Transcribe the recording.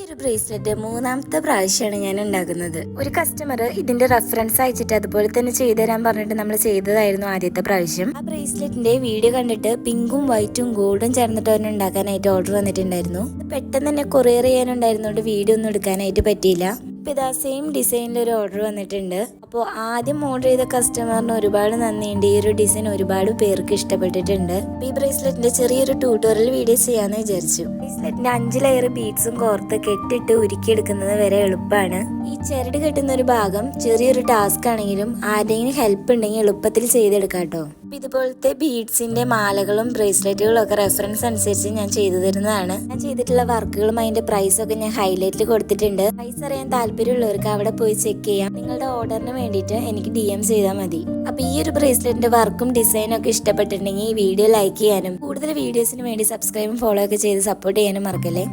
ഒരു ബ്രേസ്ലെറ്റ് മൂന്നാമത്തെ പ്രാവശ്യമാണ് ഞാൻ ഉണ്ടാക്കുന്നത്. ഒരു കസ്റ്റമർ ഇതിന്റെ റെഫറൻസ് അയച്ചിട്ട് അതുപോലെ തന്നെ ചെയ്തു തരാൻ പറഞ്ഞിട്ട് നമ്മൾ ചെയ്തതായിരുന്നു ആദ്യത്തെ പ്രാവശ്യം. ആ ബ്രേസ്ലെറ്റിന്റെ വീഡിയോ കണ്ടിട്ട് പിങ്കും വൈറ്റും ഗോൾഡും ചേർന്നിട്ട് തന്നെ ഉണ്ടാക്കാനായിട്ട് ഓർഡർ വന്നിട്ടുണ്ടായിരുന്നു. പെട്ടെന്ന് തന്നെ കൊറിയർ ചെയ്യാനുണ്ടായിരുന്നോണ്ട് വീഡിയോ ഒന്നും എടുക്കാനായിട്ട് പറ്റിയില്ല. ഇപ്പൊ ഇതാ സെയിം ഡിസൈനിൽ ഒരു ഓർഡർ വന്നിട്ടുണ്ട്. അപ്പോൾ ആദ്യം ഓർഡർ ചെയ്ത കസ്റ്റമറിന് ഒരുപാട് നന്ദിയുണ്ട്. ഈ ഒരു ഡിസൈൻ ഒരുപാട് പേർക്ക് ഇഷ്ടപ്പെട്ടിട്ടുണ്ട്. ഈ ബ്രേസ്ലെറ്റിന്റെ ചെറിയൊരു ട്യൂട്ടോറിയൽ വീഡിയോ ചെയ്യാന്ന് വിചാരിച്ചു. ബ്രേസ്ലെറ്റിന്റെ 5 ലെയർ ബീഡ്സും കോർത്ത് കെട്ടിട്ട് ഉരുക്കിയെടുക്കുന്നത് വരെ എളുപ്പമാണ്. ഈ ചരട് കെട്ടുന്ന ഒരു ഭാഗം ചെറിയൊരു ടാസ്ക് ആണെങ്കിലും ആരെങ്കിലും ഹെൽപ്പ് ഉണ്ടെങ്കിൽ എളുപ്പത്തിൽ ചെയ്തെടുക്കാം കേട്ടോ. ഇതുപോലത്തെ ബീഡ്സിന്റെ മാലകളും ബ്രേസ്ലെറ്റുകളും ഒക്കെ റെഫറൻസ് അനുസരിച്ച് ഞാൻ ചെയ്തു തരുന്നതാണ്. ഞാൻ ചെയ്തിട്ടുള്ള വർക്കുകളും അതിന്റെ പ്രൈസും ഒക്കെ ഞാൻ ഹൈലൈറ്റിൽ കൊടുത്തിട്ടുണ്ട്. പ്രൈസ് അറിയാൻ താല്പര്യമുള്ളവർക്ക് അവിടെ പോയി ചെക്ക് ചെയ്യാം. നിങ്ങളുടെ ഓർഡറിന് വേണ്ടിയിട്ട് എനിക്ക് DM ചെയ്താൽ മതി. അപ്പൊ ഈ ഒരു ബ്രേസ്ലെറ്റിന്റെ വർക്കും ഡിസൈനും ഒക്കെ ഇഷ്ടപ്പെട്ടിട്ടുണ്ടെങ്കിൽ ഈ വീഡിയോ ലൈക്ക് ചെയ്യാനും കൂടുതൽ വീഡിയോസിന് വേണ്ടി സബ്സ്ക്രൈബും ഫോളോ ഒക്കെ ചെയ്ത് സപ്പോർട്ട് ചെയ്യാനും മറക്കല്ലേ.